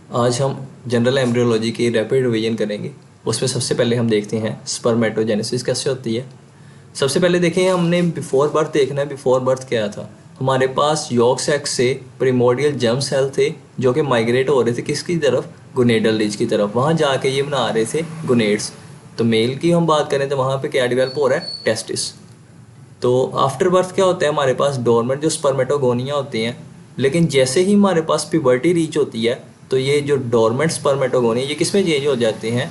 आज हम general embryology की रैपिड रिवीजन करेंगे। उसमें सबसे पहले हम देखते हैं स्पर्मेटोजेनेसिस कैसे होती है। सबसे पहले देखें, हमने बिफोर बर्थ देखना है। बिफोर बर्थ क्या था? हमारे पास यॉर्क सैक से प्रिमोर्डियल जर्म सेल थे जो कि माइग्रेट हो रहे थे किसकी तरफ? गोनेडल रिज की तरफ। वहाँ जाके ये बना रहे थे गोनेड्स। तो मेल की हम बात करें तो वहाँ पे क्या डेवलप हो रहा है? टेस्टिस। तो आफ्टर बर्थ क्या होता है? हमारे पास डोरमेंट जो स्पर्मेटोगोनिया होती हैं, लेकिन जैसे ही हमारे पास प्यूबर्टी रीच होती है तो ये जो डोरमेंट स्पर्मेटोगोनिया ये किस में चेंज हो जाते हैं?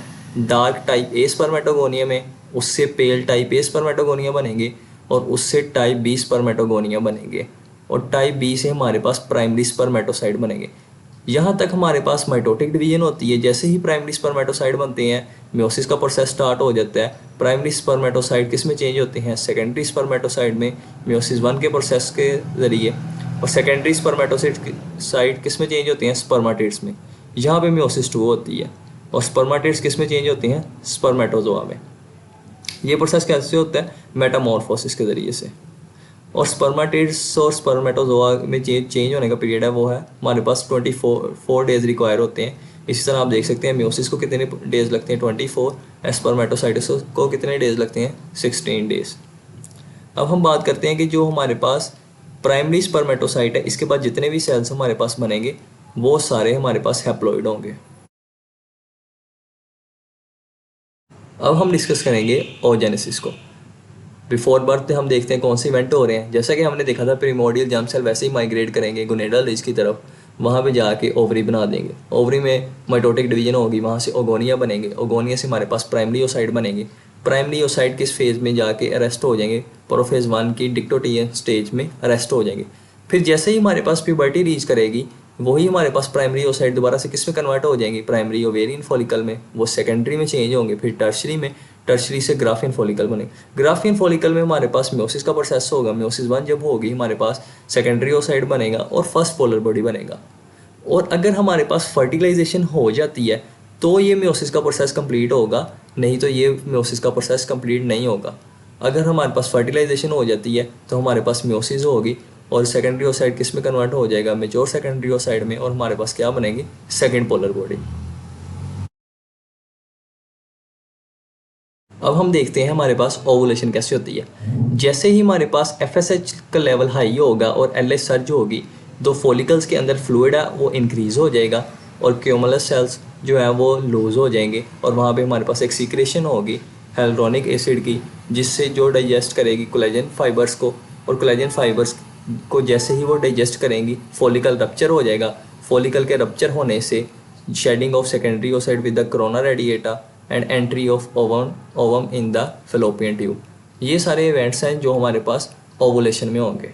डार्क टाइप ए स्पर्मेटोगोनिया में। उससे पेल टाइप ए स्पर्मेटोगोनिया बनेंगे और उससे टाइप बी स्पर्मेटोगोनिया बनेंगे। और टाइप बी से हमारे पास प्राइमरी स्पर्मेटोसाइट बनेंगे। यहाँ तक हमारे पास माइटोटिक डिवीजन होती है। जैसे ही प्राइमरी स्पर्मेटोसाइट बनते हैं, मियोसिस का प्रोसेस स्टार्ट हो जाता है। प्राइमरी स्पर्मेटोसाइट किस में चेंज होते हैं? सेकेंडरी स्पर्मेटोसाइट में, मियोसिस वन के प्रोसेस के ज़रिए। और सेकेंडरी स्पर्मेटोसाइट किस में चेंज होती हैं? स्पर्माटिड्स में। यहाँ पे मियोसिस टू होती है। और स्पर्माटिड्स किस में चेंज होती हैं? स्पर्मेटोजोआ में। ये प्रोसेस कैसे होता है? मेटामॉर्फोसिस के ज़रिए से। और स्पर्माटिड्स और स्पर्मेटोजोआ में चेंज होने का पीरियड है वो है हमारे पास 24 डेज रिक्वायर होते हैं। इसी तरह आप देख सकते हैं मियोसिस को कितने डेज लगते हैं? 24। स्पर्मेटोसाइटिस को कितने डेज लगते हैं? 16 डेज। अब हम बात करते हैं कि जो हमारे पास प्राइमरी स्पर्मेटोसाइट है, इसके बाद जितने भी सेल्स हमारे पास बनेंगे वो सारे हमारे पास हैप्लॉइड होंगे। अब हम डिस्कस करेंगे ओजेनेसिस को। बिफोर बर्थ हम देखते हैं कौन से इवेंट हो रहे हैं। जैसा कि हमने देखा था प्रीमोर्डियल जर्म सेल वैसे ही माइग्रेट करेंगे गोनेडल रिज की तरफ। वहाँ पे जाके ओवरी बना देंगे। ओवरी में माइटोटिक डिवीजन होगी, वहाँ से ओगोनिया बनेंगे। ओगोनिया से हमारे पास प्राइमरी ओसाइट बनेंगे। प्राइमरी ओसाइट किस फेज़ में जाके अरेस्ट हो जाएंगे? प्रोफेज 1 की डिक्टोटियन स्टेज में अरेस्ट हो जाएंगे। फिर जैसे ही हमारे पास प्यूबर्टी रीच करेगी, वही हमारे पास प्राइमरी ओसाइट दोबारा से किस में कन्वर्ट हो जाएंगी? प्राइमरी ओवेरियन फॉलिकल में। वो सेकेंडरी में चेंज होंगे। फिर टर्शरी में, टर्शरी से ग्राफियन फॉलिकल बने। ग्राफियन फॉलिकल में हमारे पास मियोसिस का प्रोसेस होगा। मियोसिस 1 जब होगी हमारे पास सेकेंडरी ओसाइट बनेगा और फर्स्ट पोलर बॉडी बनेगा। और अगर हमारे पास फर्टिलाइजेशन हो जाती है तो ये मियोसिस का प्रोसेस कंप्लीट होगा, नहीं तो ये मियोसिस का प्रोसेस कंप्लीट नहीं होगा। अगर हमारे पास फर्टिलाइजेशन हो जाती है तो हमारे पास मियोसिस होगी और सेकेंडरी ओसाइट किस में कन्वर्ट हो जाएगा? मेच्योर सेकेंडरी ओसाइट में। और हमारे पास क्या बनेगी? Second polar body. अब हम देखते हैं हमारे पास ओवुलेशन कैसे होती है। जैसे ही हमारे पास एफएसएच का लेवल हाई होगा और एलएच सर्ज होगी, तो फॉलिकल्स के अंदर फ्लूइड है वो इंक्रीज हो जाएगा और क्यूमुलस सेल्स जो है वो लूज हो जाएंगे। और वहाँ पे हमारे पास एक सीक्रेशन होगी हेल्ड्रोनिक एसिड की, जिससे जो डाइजेस्ट करेगी कोलेजन फाइबर्स को। और कोलेजन फाइबर्स को जैसे ही वो डाइजेस्ट करेंगी, फॉलिकल रप्चर हो जाएगा। फॉलिकल के रप्चर होने से shedding of secondary oocyte with the corona radiata and entry of ovum in the fallopian tube. ये सारे इवेंट्स हैं जो हमारे पास ओवुलेशन में होंगे।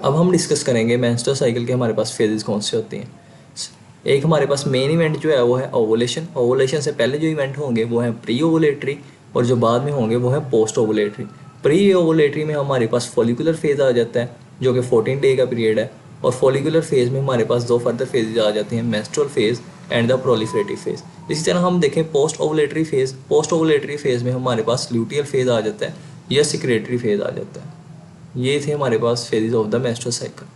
अब हम डिस्कस करेंगे मेंस्ट्रुअल साइकिल के हमारे पास फेजेस कौन से होते हैं। एक हमारे पास मेन इवेंट जो है वो है ओवुलेशन। ओवुलेशन से पहले जो इवेंट होंगे वो है प्री ओवुलेटरी और जो बाद में होंगे वो है पोस्ट ओवुलेटरी। प्री ओवुलेटरी में हमारे पास फॉलिकुलर फेज आ जाता है जो कि 14 डे का पीरियड है। और फॉलिकुलर फेज में हमारे पास दो फर्दर फेजेज आ जाते हैं, menstrual phase and the proliferative phase. इसी तरह हम देखें post ovulatory phase. Post ovulatory phase में हमारे पास ल्यूटियल फेज आ जाता है या सिक्रेटरी फेज आ जाता है। ये थे हमारे पास phases of the menstrual cycle.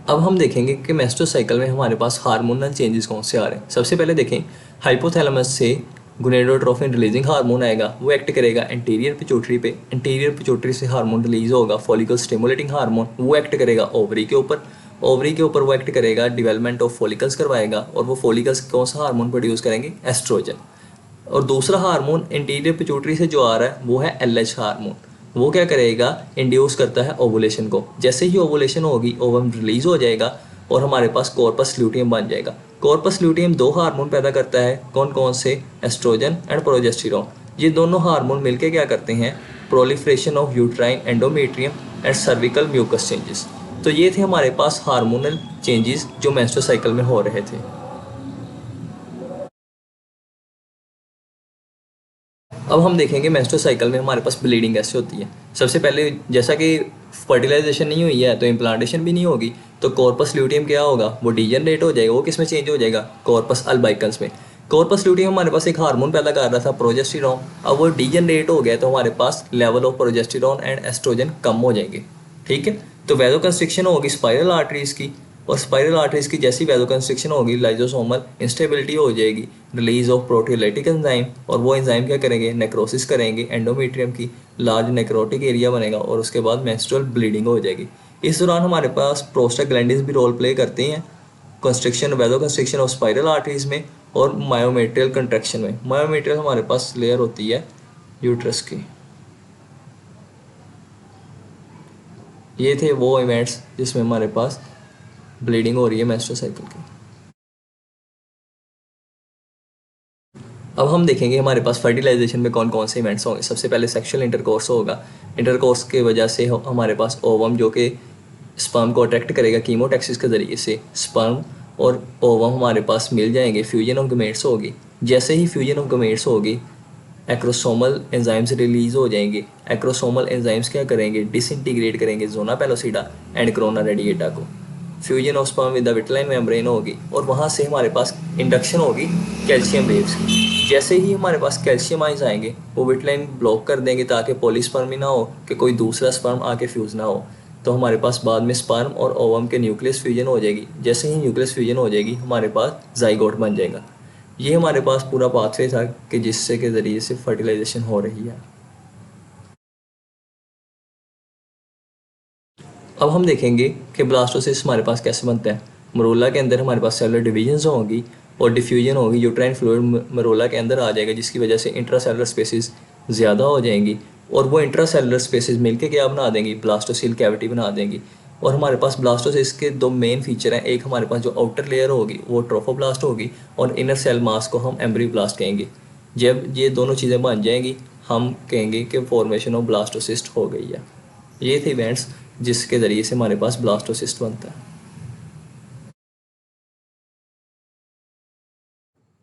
अब हम देखेंगे कि मेंस्ट्रुअल साइकिल में हमारे पास हार्मोनल चेंजेस कौन से आ रहे हैं। सबसे पहले देखें, हाइपोथैलेमस से गोनेडोट्रोफिन रिलीजिंग हार्मोन आएगा, वो एक्ट करेगा एंटीरियर पिट्यूटरी पे। एंटीरियर पिट्यूटरी से हार्मोन रिलीज होगा फॉलिकल स्टिमुलेटिंग हार्मोन, वो एक्ट करेगा ओवरी के ऊपर। ओवरी के ऊपर वो एक्ट करेगा डेवलपमेंट ऑफ फॉलिकल्स करवाएगा और वो फॉलिकल्स कौन सा हार्मोन प्रोड्यूस करेंगे? एस्ट्रोजन। और दूसरा हार्मोन इंटीरियर पिट्यूटरी से जो आ रहा है वो है एलएच हार्मोन। वो क्या करेगा? इंड्यूस करता है ओवुलेशन को। जैसे ही ओवुलेशन होगी ओवम रिलीज हो जाएगा और हमारे पास कॉर्पस ल्यूटियम बन जाएगा। कॉर्पस ल्यूटियम दो हार्मोन पैदा करता है, कौन कौन से? Oestrogen and progesterone. ये दोनों हार्मोन मिलकर क्या करते हैं? Proliferation of uterine endometrium and cervical mucus changes. तो ये थे हमारे पास हार्मोनल चेंजेस जो मेंस्ट्रुअल साइकिल में हो रहे थे। अब हम देखेंगे मेंस्ट्रुअल साइकिल में हमारे पास ब्लीडिंग कैसे होती है। सबसे पहले जैसा कि फर्टिलाइजेशन नहीं हुई है तो इम्प्लांटेशन भी नहीं होगी, तो कॉर्पस ल्यूटियम क्या होगा? वो डीजनरेट हो जाएगा। वो किस में चेंज हो जाएगा? कॉर्पस अल्बाइकल्स में। कॉर्पस ल्यूटियम हमारे पास एक हार्मोन पैदा कर रहा था प्रोजेस्टेरॉन, अब वो डीजनरेट हो गया तो हमारे पास level of progesterone and estrogen कम हो जाएंगे। ठीक है, तो वैसोकंस्ट्रिक्शन होगी स्पाइरल आर्टरीज की, और स्पाइरल आर्टरीज की जैसी वैसोकंस्ट्रिक्शन होगी लाइजोसोमल इंस्टेबिलिटी हो जाएगी, रिलीज ऑफ प्रोटियोलाइटिक एंजाइम, और वो एंजाइम क्या करेंगे, नेक्रोसिस करेंगे एंडोमेट्रियम की, लार्ज नेक्रोटिक एरिया बनेगा और उसके बाद मेंस्ट्रुअल ब्लीडिंग हो जाएगी। इस दौरान हमारे पास प्रोस्टाग्लैंडिन्स भी रोल प्ले करते हैं constriction वैलो constriction of spiral arteries में और मायोमेट्रियल कंट्रैक्शन में। मायोमेट्रियल हमारे पास लेयर होती है यूट्रस की। ये थे वो इवेंट्स जिसमें हमारे पास ब्लीडिंग हो रही है मेंस्ट्रुअल साइकिल की। अब हम देखेंगे हमारे पास फर्टिलाइजेशन में कौन कौन से इवेंट्स होंगे। सबसे पहले सेक्सुअल इंटरकोर्स होगा। इंटरकोर्स के वजह से हमारे पास ओवम जो कि स्पर्म को अट्रैक्ट करेगा कीमोटैक्सिस के ज़रिए से, स्पर्म और ओवम हमारे पास मिल जाएंगे, फ्यूजन ऑफ गमेट्स होगी। जैसे ही फ्यूजन ऑफ गमेट्स होगी एक्रोसोमल एंजाइम्स रिलीज हो जाएंगे। एक्रोसोमल एंजाइम्स क्या करेंगे, डिसइंटीग्रेट करेंगे zona pellucida and corona radiata को। Fusion of sperm with the vitelline membrane होगी और वहाँ से हमारे पास इंडक्शन होगी कैल्शियम वेव्स की। जैसे ही हमारे पास कैल्शियम आइंस आएंगे वो विट्लाइन ब्लॉक कर देंगे ताकि पॉलीस्पर्मी ना हो कि कोई दूसरा स्पर्म आके फ्यूज़ ना हो। तो हमारे पास बाद में स्पर्म और ओवम के न्यूक्लियस फ्यूजन हो जाएगी। जैसे ही न्यूक्लियस फ्यूजन हो जाएगी हमारे पास जाइगोट बन जाएगा। ये हमारे पास पूरा पाथवे था कि जिससे के ज़रिए से फर्टिलाइजेशन हो रही है। अब हम देखेंगे कि ब्लास्टोसिस्ट हमारे पास कैसे बनता है। मरोला के अंदर हमारे पास सेलुलर डिविजन्स होंगी और डिफ्यूजन होगी। यूट्राइन फ्लूइड मरोला के अंदर आ जाएगा जिसकी वजह से इंट्रासेलुलर स्पेसिस ज़्यादा हो जाएंगी और वो इंट्रासेलुलर स्पेसिस मिलके क्या बना देंगी, ब्लास्टोसील कैविटी बना देंगी। और हमारे पास ब्लास्टोसिस्ट के दो मेन फीचर हैं। एक हमारे पास जो आउटर लेयर होगी वो ट्रोफोब्लास्ट होगी और इनर सेल मास को हम एम्ब्रियोब्लास्ट कहेंगे। जब ये दोनों चीज़ें बन जाएंगी हम कहेंगे कि फॉर्मेशन ऑफ ब्लास्टोसिस्ट हो गई है। ये थे इवेंट्स जिसके ज़रिए से हमारे पास ब्लास्टोसिस्ट बनता है।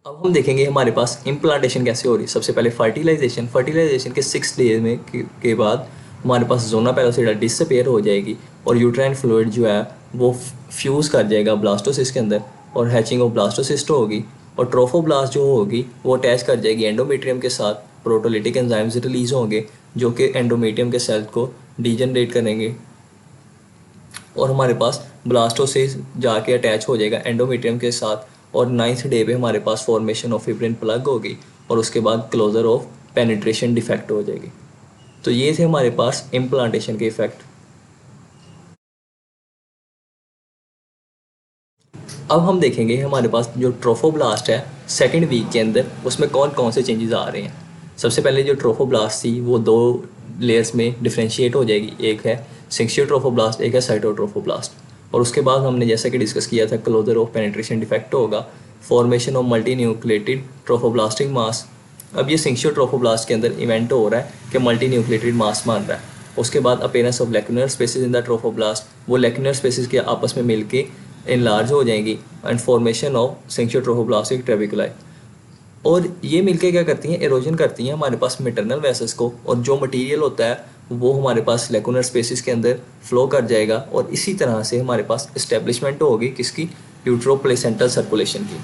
अब हम देखेंगे हमारे पास इम्प्लांटेशन कैसे हो रही है। सबसे पहले फर्टिलाइजेशन। फर्टिलाइजेशन के 6 डेज में के बाद हमारे पास जोना पेलोसिडा डिसअपेयर हो जाएगी और यूट्राइन फ्लूइड जो है वो फ्यूज़ कर जाएगा ब्लास्टोसिस्ट के अंदर और हैचिंग ऑफ ब्लास्टोसिस्ट होगी। और ट्रोफोब्लास्ट जो होगी वो अटैच कर जाएगी एंडोमेट्रियम के साथ। प्रोटोलिटिक एंजाइम्स रिलीज होंगे जो कि एंडोमेट्रियम के सेल को डिजनरेट करेंगे और हमारे पास ब्लास्टोसिस्ट जाके अटैच हो जाएगा एंडोमेट्रियम के साथ। और 9th डे पे हमारे पास फॉर्मेशन ऑफ फिब्रिन प्लग होगी और उसके बाद क्लोजर ऑफ पेनिट्रेशन डिफेक्ट हो जाएगी। तो ये थे हमारे पास इम्प्लांटेशन के इफेक्ट। अब हम देखेंगे हमारे पास जो ट्रोफोब्लास्ट है सेकेंड वीक के अंदर उसमें कौन कौन से चेंजेस आ रहे हैं। सबसे पहले जो ट्रोफोब्लास्ट थी वो 2 लेयर्स में डिफ्रेंशिएट हो जाएगी। एक है सिंक्शियो ट्रोफोब्लास्ट, एक है साइटोट्रोफोब्लास्ट। और उसके बाद हमने जैसा कि डिस्कस किया था क्लोजर ऑफ पेनिट्रेशन डिफेक्ट होगा, formation of multi nucleated trophoblastic mass. अब ये सिंक्शियो ट्रोफोब्लास्ट के अंदर इवेंट हो रहा है कि मल्टी न्यूक्लिएटेड मास बन रहा है। उसके बाद appearance of lacunar spaces in the trophoblast, वो लेक्यूलर स्पेसिस के आपस में मिलके इनलार्ज हो जाएंगी एंड फॉर्मेशन ऑफ सिंक्शियो ट्रोफोब्लास्टिक ट्रेबिकुलाई। और ये मिलके क्या करती हैं, एरोजन करती हैं हमारे पास मेटरनल वेसल्स को और जो मटेरियल होता है वो हमारे पास लेकुनर स्पेसिस के अंदर फ्लो कर जाएगा और इसी तरह से हमारे पास इस्टेब्लिशमेंट होगी किसकी, यूट्रोप्लेसेंटल सर्कुलेशन की।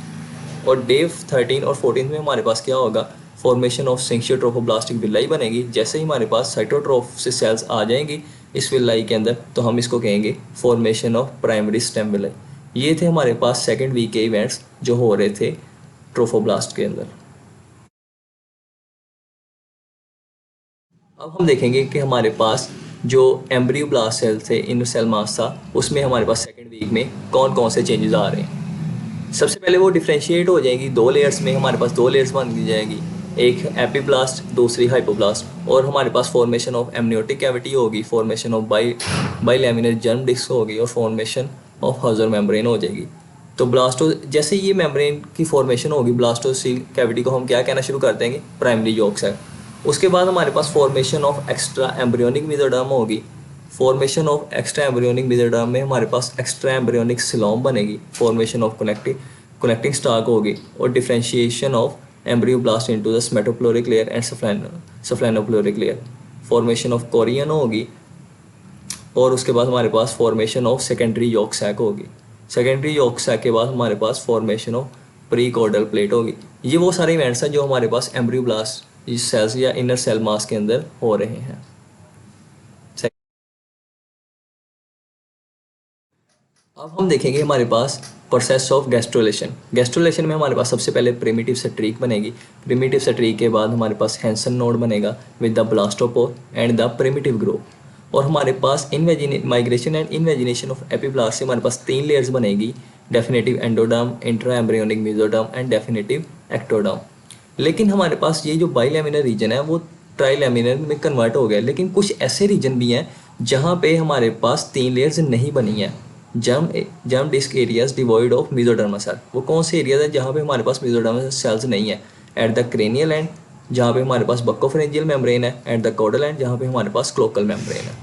और डे 13 और 14 में हमारे पास क्या होगा, फॉर्मेशन ऑफ सिंक्शियो ट्रोफोब्लास्टिक विलाई बनेगी। जैसे ही हमारे पास साइटोट्रोफ से सेल्स आ जाएंगी इस विलाई के अंदर तो हम इसको कहेंगे formation of primary stem villi. ये थे हमारे पास सेकेंड वीक के इवेंट्स जो हो रहे थे ट्रोफोब्लास्ट के अंदर। अब हम देखेंगे कि हमारे पास जो एम्ब्रियोब्लास्ट सेल थे, इनर सेल मास था, उसमें हमारे पास सेकेंड वीक में कौन कौन से चेंजेस आ रहे हैं। सबसे पहले वो डिफ्रेंशिएट हो जाएगी 2 लेयर्स में। हमारे पास 2 लेयर्स बन जाएगी, एक एपीब्लास्ट दूसरी हाइपोब्लास्ट। और हमारे पास फॉर्मेशन ऑफ एमनियोटिक कैविटी होगी, formation of bilaminar germ disc होगी और फॉर्मेशन ऑफ हजर मेम्ब्रेन हो जाएगी। तो ब्लास्टो जैसे ये मेम्ब्रेन की फॉर्मेशन होगी ब्लास्टोसील कैविटी को हम क्या कहना शुरू कर देंगे, प्राइमरी यॉर्क सेल। उसके बाद हमारे पास formation of extra embryonic mesoderm होगी। Formation of extra embryonic mesoderm में हमारे पास एक्स्ट्रा एम्ब्रियोनिक सिलोम बनेगी। फॉर्मेशन ऑफ कनेक्टिंग स्टाक होगी और differentiation of embryoblast into the somatopleuric layer and splanchnopleuric layer. Formation of chorion होगी और उसके बाद हमारे पास formation of secondary yolk sac होगी। सेकेंडरी यॉर्क सैक के बाद हमारे पास formation of prechordal plate होगी। ये वो सारे इवेंट्स हैं जो हमारे पास एम्ब्रियोब्लास्ट सेल्स या इनर सेल मास के अंदर हो रहे हैं। अब हम देखेंगे हमारे पास प्रोसेस ऑफ गैस्ट्रोलेशन। गैस्ट्रोलेशन में हमारे पास सबसे पहले प्रिमिटिव स्ट्रीक बनेगी। प्रिमिटिव स्ट्रीक के बाद हमारे पास हैंसन नोड बनेगा with the blastopore and the primitive groove. और हमारे पास migration and invagination of epiblast से हमारे पास 3 लेयर्स बनेगी, definitive endoderm, intra embryonic mesoderm and definitive ectoderm. लेकिन हमारे पास ये जो बाइलैमिनर रीजन है वो ट्राइलैमिनर में कन्वर्ट हो गया। लेकिन कुछ ऐसे रीजन भी हैं जहाँ पे हमारे पास 3 लेयर्स नहीं बनी है। Germ disc areas devoid of mesodermal cell, वो कौन से एरियाज हैं जहाँ पे हमारे पास मेसोडर्मल सेल्स नहीं है? एट द क्रेनियल एंड जहाँ पे हमारे पास बक्कोफेरेंजियल मेम्ब्रेन है, एट द कॉर्डल एंड जहाँ पे हमारे पास क्लोकल मेम्ब्रेन है।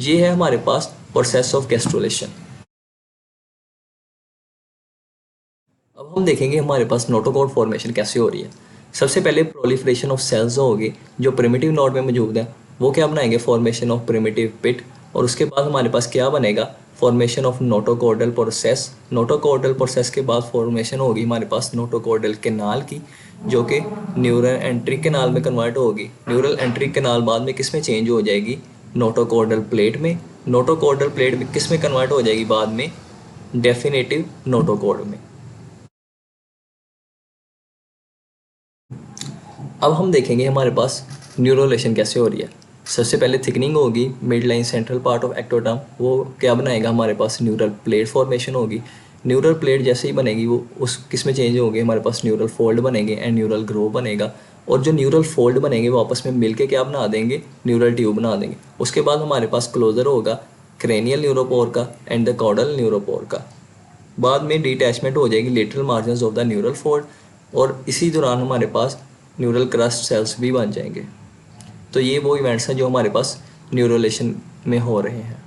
ये है हमारे पास प्रोसेस ऑफ गैस्ट्रोलेशन। अब हम देखेंगे हमारे पास नोटोकॉर्ड फॉर्मेशन कैसे हो रही है। सबसे पहले प्रोलिफरेशन ऑफ सेल्स होगी जो प्रिमिटिव नोड में मौजूद है, वो क्या बनाएंगे? फॉर्मेशन ऑफ प्रिमिटिव पिट। और उसके बाद हमारे पास क्या बनेगा? Formation of notochordal process. Notochordal process के बाद फॉर्मेशन होगी हमारे पास नोटोकॉर्डल केनाल की, जो कि न्यूरल एंट्री केनाल में कन्वर्ट होगी। न्यूरल एंट्री केनाल बाद में किस में चेंज हो जाएगी? नोटोकॉर्डल प्लेट में। नोटोकॉर्डल प्लेट में किस में कन्वर्ट हो जाएगी बाद में? डेफिनेटिव नोटोकॉर्ड में। अब हम देखेंगे हमारे पास न्यूरोलेशन कैसे हो रही है। सबसे पहले थिकनिंग होगी mid line central part of ectoderm, वो क्या बनाएगा? हमारे पास न्यूरल प्लेट फॉर्मेशन होगी। न्यूरल प्लेट जैसे ही बनेगी वो उस किस में चेंज होगी? हमारे पास न्यूरल फोल्ड बनेंगे एंड न्यूरल ग्रोव बनेगा। और जो न्यूरल फोल्ड बनेंगे वो आपस में मिलके क्या बना देंगे? न्यूरल ट्यूब बना देंगे। उसके बाद हमारे पास क्लोजर होगा क्रेनियल न्यूरोपोर का एंड द कॉर्डल न्यूरोपोर का। बाद में डिटैचमेंट हो जाएगी lateral margin of the neural fold, और इसी दौरान हमारे पास न्यूरल क्रस्ट सेल्स भी बन जाएंगे। तो ये वो इवेंट्स हैं जो हमारे पास न्यूरोलेशन में हो रहे हैं।